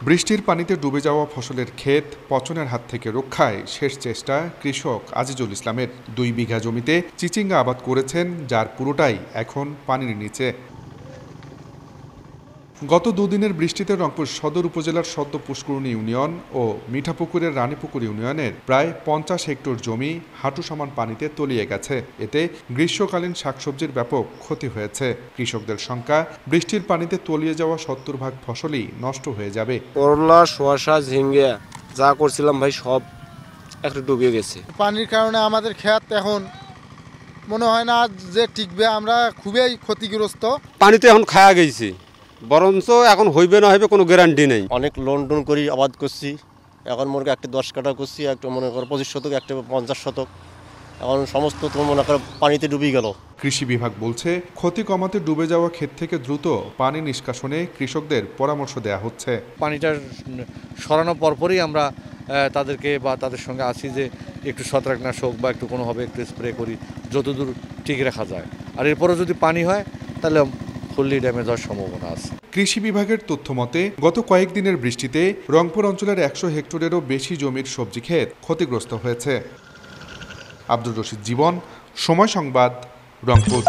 বৃষ্টির পানিতে ডুবে যাওয়া ফসলের ক্ষেত পচনের হাত থেকে রক্ষায় শেষ চেষ্টা কৃষক আজিজুল ইসলামের। 2 বিঘা জমিতে চিচিঙ্গা আবাদ করেছেন, যার পুরোটাই এখন পানির নিচে। গত দুদিনের বৃষ্টিতে রংপুর সদর উপজেলার সদ্য পুষ্করণী ইউনিয়ন ও মিঠাপুকুরের রানীপুকুর ইউনিয়নের প্রায় 50 হেক্টর জমি হাঁটু সমান পানিতে তলিয়ে গেছে। এতে গ্রীষ্মকালীন শাকসবজির ব্যাপক ক্ষতি হয়েছে। কৃষকদের শঙ্কা, বৃষ্টির পানিতে তলিয়ে যাওয়া 70% ফসলই নষ্ট হয়ে যাবে। করলা, শসা, ঝিঙ্গা যা করছিলাম ভাই সব একটু ডুবে গেছে। পানির কারণে আমাদের ক্ষেত এখন মনে হয় না যে টিকবে, আমরা খুবই ক্ষতিগ্রস্ত। পানিতে এখন খায়া গেছি, বরঞ্চ এখন হইবে না হইবে কোনো গ্যারান্টি নেই। অনেক লোন টোন করি আবাদ করছি, এখন মনে করি একটা 10 কাঠা করছি, একটা মনে করো 25 শতক, একটা 50 শতক, এখন সমস্ত তো মনে করো পানিতে ডুবে গেল। কৃষি বিভাগ বলছে, ক্ষতি কমাতে ডুবে যাওয়া ক্ষেত থেকে দ্রুত পানি নিষ্কাশনে কৃষকদের পরামর্শ দেওয়া হচ্ছে। পানিটা সরানোর পরপরই আমরা তাদেরকে বা তাদের সঙ্গে আছি যে একটু ছত্রাকনাশক বা একটু কোনোভাবে একটু স্প্রে করি, যতদূর ঠিক রাখা যায়। আর এরপরও যদি পানি হয় তাহলে ফুললি ড্যামেজ হওয়ার সম্ভাবনা আছে। কৃষি বিভাগের তথ্য মতে গত কয়েকদিনের বৃষ্টিতে রংপুর অঞ্চলের 100 হেক্টরেরও বেশি জমির সবজি ক্ষেত ক্ষতিগ্রস্ত হয়েছে। আব্দুর রশিদ জীবন, সময় সংবাদ, রংপুর।